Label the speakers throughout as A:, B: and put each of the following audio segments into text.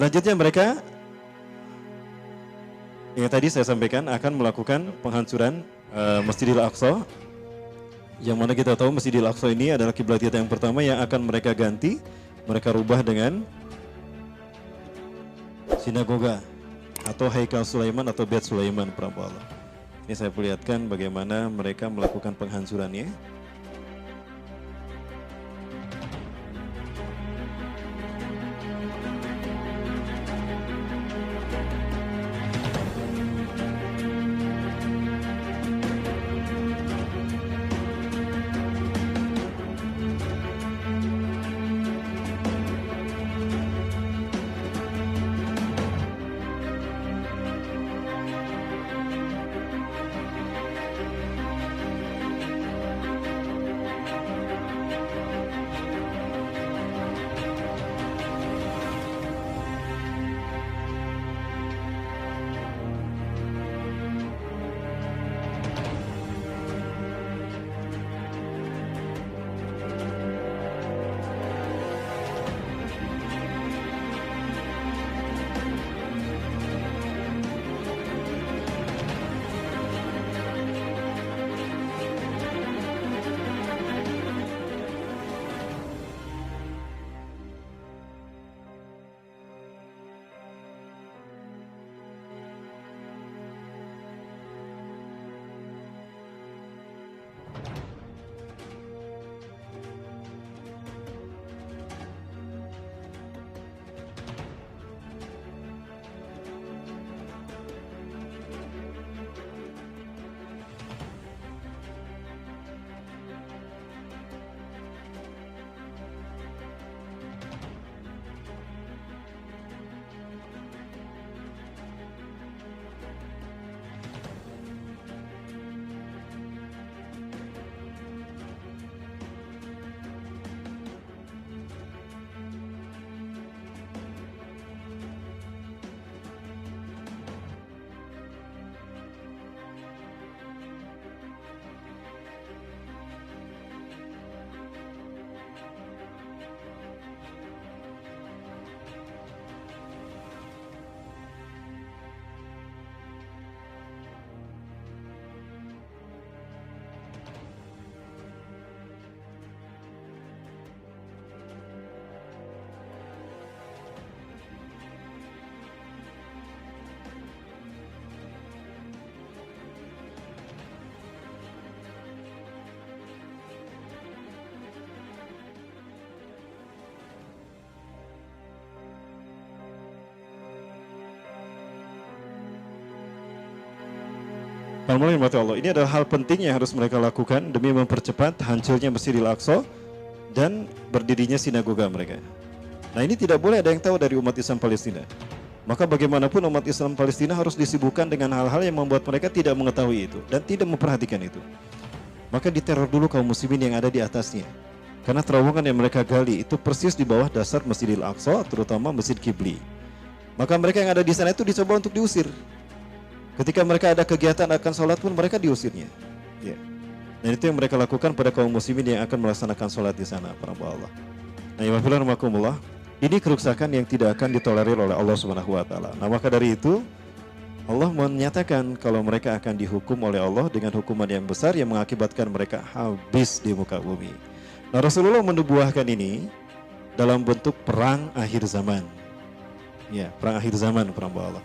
A: Selanjutnya mereka yang tadi saya sampaikan akan melakukan penghancuran Masjidil Aqsa. Yang mana kita tahu Masjidil Aqsa ini adalah kiblat kita yang pertama yang akan mereka ganti, mereka rubah dengan sinagoga atau Haikal Sulaiman atau Bait Sulaiman para Allah. Ini saya perlihatkan bagaimana mereka melakukan penghancurannya. Allah. Ini adalah hal penting yang harus mereka lakukan demi mempercepat hancurnya Masjidil Aqsa dan berdirinya sinagoga mereka. Nah, ini tidak boleh ada yang tahu dari umat Islam Palestina. Maka bagaimanapun umat Islam Palestina harus disibukkan dengan hal-hal yang membuat mereka tidak mengetahui itu dan tidak memperhatikan itu. Maka diteror dulu kaum muslimin yang ada di atasnya. Karena terowongan yang mereka gali itu persis di bawah dasar Masjidil Aqsa, terutama Masjid Qibli. Maka mereka yang ada di sana itu dicoba untuk diusir. Ketika mereka ada kegiatan akan sholat pun mereka diusirnya. Ya. Dan itu yang mereka lakukan pada kaum muslimin yang akan melaksanakan sholat di sana, para Allah. Nah, ya rahmatullah, ini kerusakan yang tidak akan ditolerir oleh Allah Subhanahu wa taala. Nah, maka dari itu Allah menyatakan kalau mereka akan dihukum oleh Allah dengan hukuman yang besar yang mengakibatkan mereka habis di muka bumi. Nah, Rasulullah menubuahkan ini dalam bentuk perang akhir zaman. Ya, perang akhir zaman, para Allah.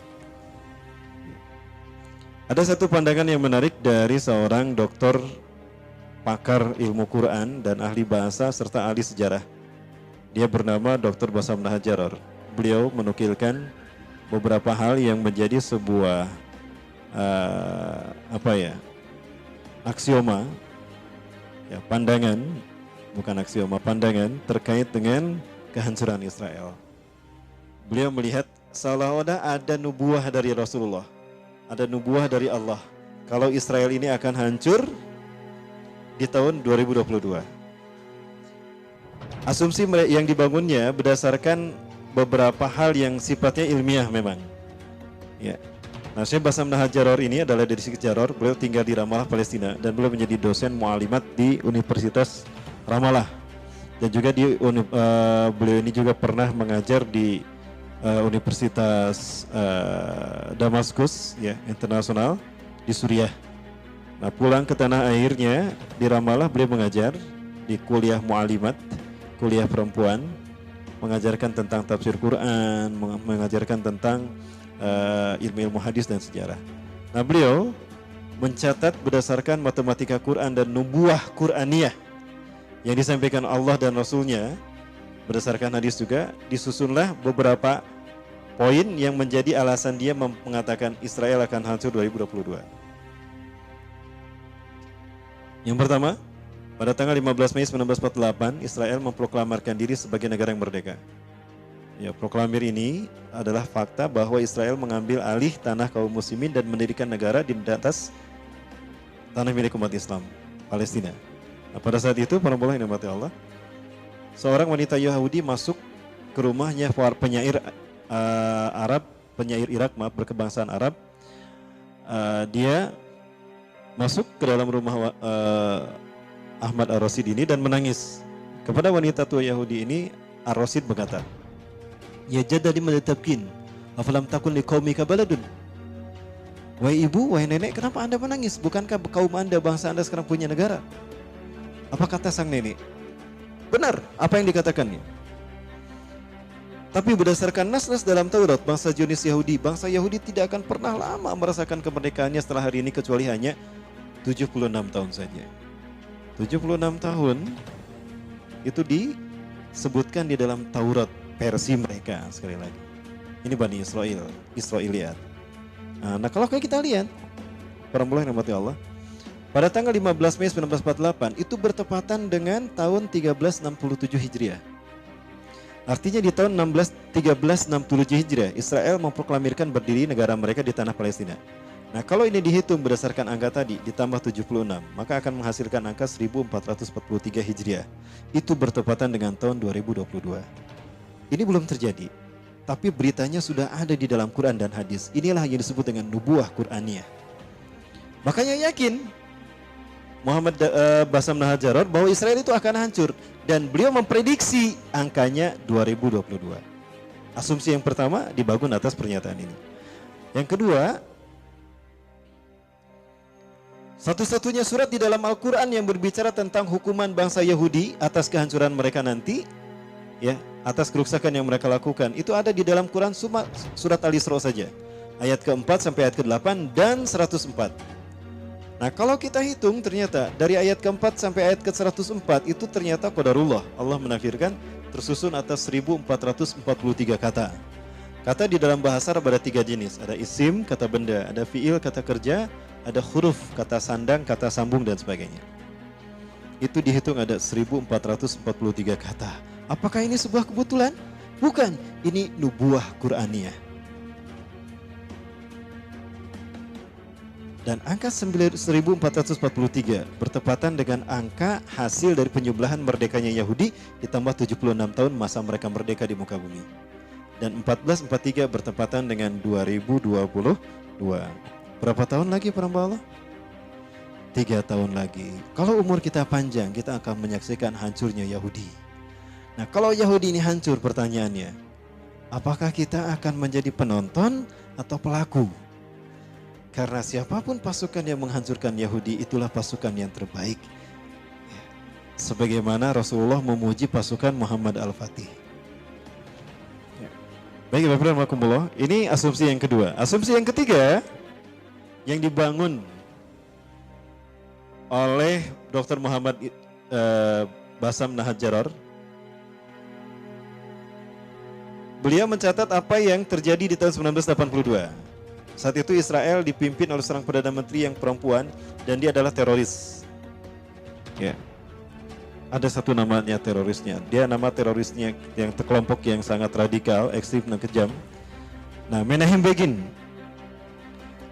A: Ada satu pandangan yang menarik dari seorang doktor pakar ilmu Quran dan ahli bahasa serta ahli sejarah. Dia bernama Dr. Bassam Nahajar. Beliau menukilkan beberapa hal yang menjadi sebuah aksioma, ya, pandangan, bukan aksioma, pandangan terkait dengan kehancuran Israel. Beliau melihat seolah-olah ada nubuah dari Rasulullah. Ada nubuah dari Allah kalau Israel ini akan hancur di tahun 2022. Asumsi yang dibangunnya berdasarkan beberapa hal yang sifatnya ilmiah memang. Ya. Nah, Syekh Bassam Nahajar ini adalah dari Jaror. Beliau tinggal di Ramallah, Palestina, dan beliau menjadi dosen mu'alimat di Universitas Ramallah. Dan juga beliau ini juga pernah mengajar di Universitas Damaskus ya internasional di Suriah. Nah, pulang ke tanah airnya di Ramallah beliau mengajar di kuliah mu'alimat, kuliah perempuan, mengajarkan tentang tafsir Quran, mengajarkan tentang ilmu-ilmu hadis dan sejarah. Nah, beliau mencatat berdasarkan matematika Quran dan nubuah Quraniyah yang disampaikan Allah dan Rasulnya, berdasarkan hadis juga, disusunlah beberapa poin yang menjadi alasan dia mengatakan Israel akan hancur 2022. Yang pertama, pada tanggal 15 Mei 1948, Israel memproklamarkan diri sebagai negara yang merdeka. Ya, proklamir ini adalah fakta bahwa Israel mengambil alih tanah kaum muslimin dan mendirikan negara di atas tanah milik umat Islam, Palestina. Nah, pada saat itu, para mulai dimati Allah, seorang wanita Yahudi masuk ke rumahnya penyair Arab, penyair Irak, berkebangsaan Arab. Dia masuk ke dalam rumah Ahmad Ar-Rasyid ini dan menangis. Kepada wanita tua Yahudi ini, Ar-Rasyid berkata, "Ya jadda lima tabkin, afalam takun liqaumika baladun?" Wahai ibu, wahai nenek, kenapa Anda menangis? Bukankah kaum Anda, bangsa Anda sekarang punya negara? Apa kata sang nenek? Benar, apa yang dikatakannya. Tapi berdasarkan nas-nas dalam Taurat, bangsa Zionis Yahudi, bangsa Yahudi tidak akan pernah lama merasakan kemerdekaannya setelah hari ini kecuali hanya 76 tahun saja. 76 tahun itu disebutkan di dalam Taurat versi mereka sekali lagi. Ini Bani Israel, Israiliyat. Nah, kalau kita lihat, para mulai rahmati Allah, pada tanggal 15 Mei 1948 itu bertepatan dengan tahun 1367 Hijriah. Artinya di tahun 1367 Hijriah, Israel memproklamirkan berdiri negara mereka di tanah Palestina. Nah, kalau ini dihitung berdasarkan angka tadi ditambah 76, maka akan menghasilkan angka 1443 Hijriah. Itu bertepatan dengan tahun 2022. Ini belum terjadi, tapi beritanya sudah ada di dalam Quran dan hadis. Inilah yang disebut dengan nubuah Quraniyah. Makanya yakin Muhammad Bassam Nahajaror bahwa Israel itu akan hancur, dan beliau memprediksi angkanya 2022. Asumsi yang pertama dibangun atas pernyataan ini. Yang kedua, satu-satunya surat di dalam Al-Quran yang berbicara tentang hukuman bangsa Yahudi atas kehancuran mereka nanti, ya, atas kerusakan yang mereka lakukan, itu ada di dalam Quran surat Al-Isra saja, ayat ke-4 sampai ayat ke-8 dan 104. Nah, kalau kita hitung ternyata dari ayat ke-4 sampai ayat ke-104 itu ternyata qadarullah, Allah menafsirkan tersusun atas 1443 kata. Kata di dalam bahasa Arab ada 3 jenis, ada isim, kata benda, ada fiil, kata kerja, ada huruf, kata sandang, kata sambung dan sebagainya. Itu dihitung ada 1443 kata. Apakah ini sebuah kebetulan? Bukan, ini nubuah Quraniyah. Dan angka 1443 bertepatan dengan angka hasil dari penyembelahan merdekanya Yahudi ditambah 76 tahun masa mereka merdeka di muka bumi. Dan 1443 bertepatan dengan 2022. Berapa tahun lagi para hamba Allah? 3 tahun lagi. Kalau umur kita panjang, kita akan menyaksikan hancurnya Yahudi. Nah, kalau Yahudi ini hancur, pertanyaannya, apakah kita akan menjadi penonton atau pelaku? Karena siapapun pasukan yang menghancurkan Yahudi, itulah pasukan yang terbaik. Sebagaimana Rasulullah memuji pasukan Muhammad Al-Fatih. Baik, Bapak Ibu, ini asumsi yang kedua. Asumsi yang ketiga yang dibangun oleh Dr. Muhammad Bassam Nahajaror. Beliau mencatat apa yang terjadi di tahun 1982. Saat itu Israel dipimpin oleh seorang Perdana Menteri yang perempuan dan dia adalah teroris. Ya. Ada satu namanya terorisnya. Dia nama terorisnya yang kelompok yang sangat radikal, ekstrim dan kejam. Nah, Menachem Begin.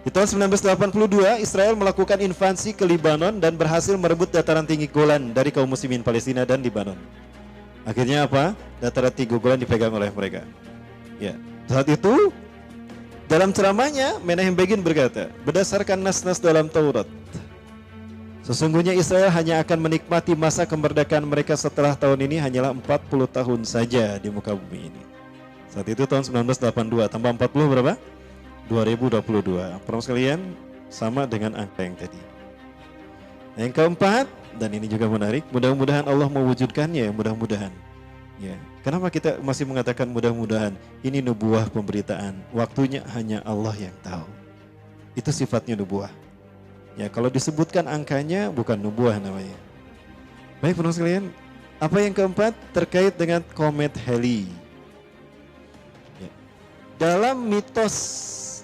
A: Di tahun 1982 Israel melakukan invasi ke Libanon dan berhasil merebut dataran tinggi Golan dari kaum muslimin Palestina dan Libanon. Akhirnya apa? Dataran tinggi Golan dipegang oleh mereka. Ya. Saat itu dalam ceramahnya, Menachem Begin berkata, berdasarkan nas-nas dalam Taurat, sesungguhnya Israel hanya akan menikmati masa kemerdekaan mereka setelah tahun ini hanyalah 40 tahun saja di muka bumi ini. Saat itu tahun 1982, tambah 40 berapa? 2022. Para sekalian, sama dengan angka yang tadi. Yang keempat, dan ini juga menarik, mudah-mudahan Allah mewujudkannya, mudah-mudahan. Ya, kenapa kita masih mengatakan mudah-mudahan? Ini nubuah pemberitaan, waktunya hanya Allah yang tahu. Itu sifatnya nubuah. Ya, kalau disebutkan angkanya bukan nubuah namanya. Baik, para sekalian, apa yang keempat terkait dengan komet Halley. Ya. Dalam mitos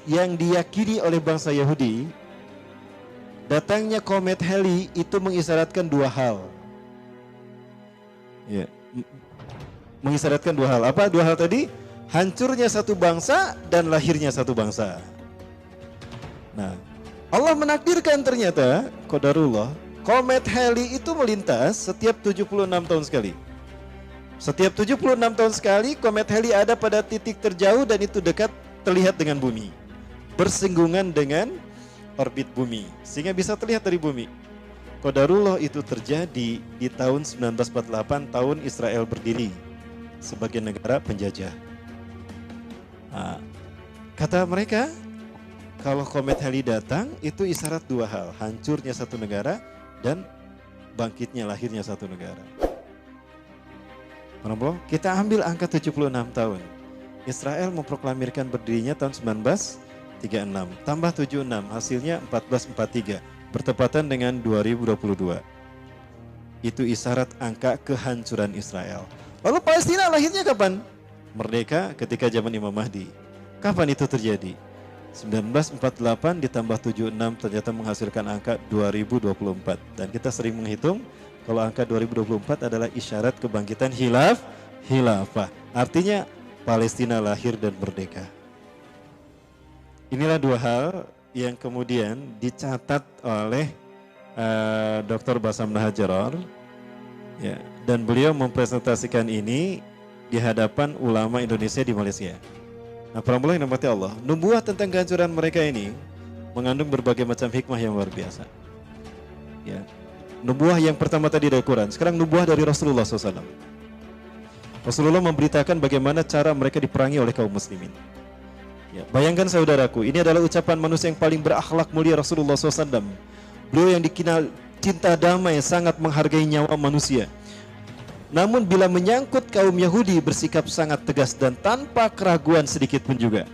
A: yang diyakini oleh bangsa Yahudi, datangnya komet Halley itu mengisyaratkan dua hal. Ya. Mengisyaratkan dua hal. Apa dua hal tadi? Hancurnya satu bangsa dan lahirnya satu bangsa. Nah, Allah menakdirkan ternyata, qadarullah, komet Halley itu melintas setiap 76 tahun sekali. Setiap 76 tahun sekali komet Halley ada pada titik terjauh dan itu dekat terlihat dengan bumi. Bersinggungan dengan orbit bumi sehingga bisa terlihat dari bumi. Qadarullah itu terjadi di tahun 1948, tahun Israel berdiri sebagai negara penjajah. Nah, kata mereka, kalau komet Halley datang itu isyarat dua hal, hancurnya satu negara dan bangkitnya lahirnya satu negara. Kita ambil angka 76 tahun. Israel memproklamirkan berdirinya tahun 1936, tambah 76, hasilnya 1443, bertepatan dengan 2022. Itu isyarat angka kehancuran Israel. Lalu Palestina lahirnya kapan? Merdeka ketika zaman Imam Mahdi. Kapan itu terjadi? 1948 ditambah 76 ternyata menghasilkan angka 2024. Dan kita sering menghitung kalau angka 2024 adalah isyarat kebangkitan khilafah. Artinya Palestina lahir dan merdeka. Inilah dua hal yang kemudian dicatat oleh Dr. Bassam Nahajaror, ya, dan beliau mempresentasikan ini di hadapan ulama Indonesia di Malaysia. Nah, para mulai namanya Allah, nubuah tentang kehancuran mereka ini mengandung berbagai macam hikmah yang luar biasa. Ya, nubuah yang pertama tadi dari Quran, sekarang nubuah dari Rasulullah SAW. Rasulullah memberitakan bagaimana cara mereka diperangi oleh kaum muslimin. Ya, bayangkan saudaraku, ini adalah ucapan manusia yang paling berakhlak mulia Rasulullah SAW. Beliau yang dikenal cinta damai, sangat menghargai nyawa manusia. Namun bila menyangkut kaum Yahudi bersikap sangat tegas dan tanpa keraguan sedikit pun juga.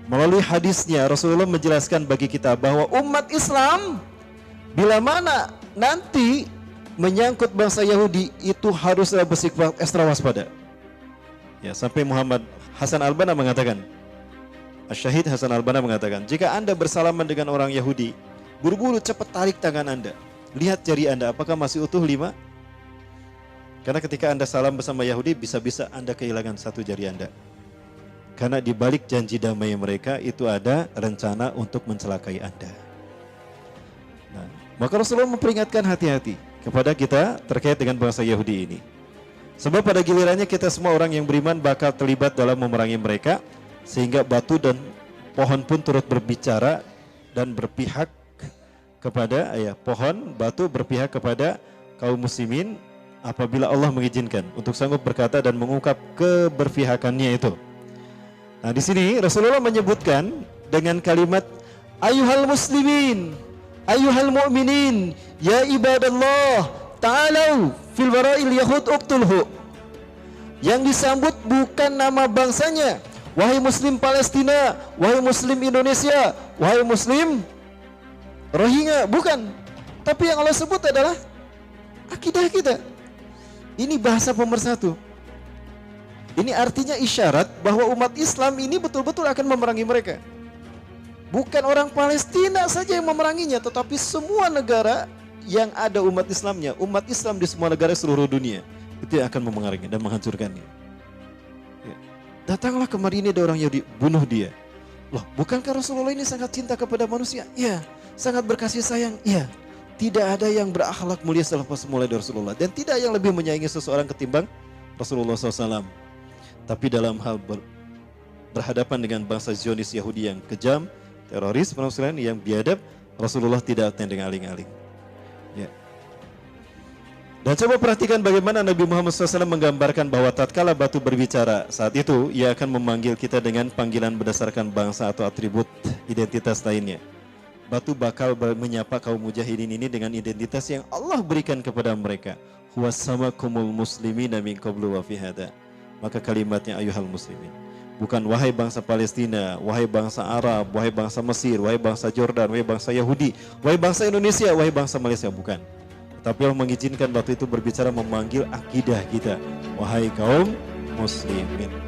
A: Melalui hadisnya Rasulullah menjelaskan bagi kita bahwa umat Islam bila mana nanti menyangkut bangsa Yahudi itu haruslah bersikap ekstra waspada. Ya, sampai Muhammad Hasan Al-Banna mengatakan, Asy-Syahid Hasan Al-Banna mengatakan, jika Anda bersalaman dengan orang Yahudi, buru-buru cepat tarik tangan Anda. Lihat jari Anda apakah masih utuh 5? Karena ketika Anda salam bersama Yahudi, bisa-bisa Anda kehilangan satu jari Anda. Karena di balik janji damai mereka itu ada rencana untuk mencelakai Anda. Nah, maka Rasulullah memperingatkan hati-hati kepada kita terkait dengan bangsa Yahudi ini. Sebab pada gilirannya kita semua orang yang beriman bakal terlibat dalam memerangi mereka, sehingga batu dan pohon pun turut berbicara dan berpihak kepada pohon, batu berpihak kepada kaum muslimin apabila Allah mengizinkan untuk sanggup berkata dan mengungkap keberpihakannya itu. Nah, di sini Rasulullah menyebutkan dengan kalimat ayyuhal muslimin, ayyuhal mu'minin, ya ibadallah, ta'alau fil wara'il yahud uqtulhu. Yang disambut bukan nama bangsanya, wahai muslim Palestina, wahai muslim Indonesia, wahai muslim Rohingya, bukan. Tapi yang Allah sebut adalah akidah kita. Ini bahasa pemersatu. Ini artinya isyarat bahwa umat Islam ini betul-betul akan memerangi mereka. Bukan orang Palestina saja yang memeranginya, tetapi semua negara yang ada umat Islamnya, umat Islam di semua negara seluruh dunia, itu yang akan memeranginya dan menghancurkannya. Ya. Datanglah kemari ini ada orang Yahudi, bunuh dia. Loh, bukankah Rasulullah ini sangat cinta kepada manusia? Iya. Sangat berkasih sayang? Iya. Tidak ada yang berakhlak mulia selepas mulai dari Rasulullah, dan tidak yang lebih menyayangi seseorang ketimbang Rasulullah SAW. Tapi dalam hal berhadapan dengan bangsa Zionis Yahudi yang kejam, teroris, yang biadab, Rasulullah tidak tendeng aling-aling. Ya. Dan coba perhatikan bagaimana Nabi Muhammad SAW menggambarkan bahwa tatkala batu berbicara, saat itu ia akan memanggil kita dengan panggilan berdasarkan bangsa atau atribut identitas lainnya. Batu bakal menyapa kaum mujahidin ini dengan identitas yang Allah berikan kepada mereka. Huwassamakumul muslimina min qablu wa fi hada. Maka kalimatnya ayuhal muslimin. Bukan wahai bangsa Palestina, wahai bangsa Arab, wahai bangsa Mesir, wahai bangsa Jordan, wahai bangsa Yahudi, wahai bangsa Indonesia, wahai bangsa Malaysia, bukan. Tapi Allah mengizinkan batu itu berbicara memanggil akidah kita. Wahai kaum muslimin.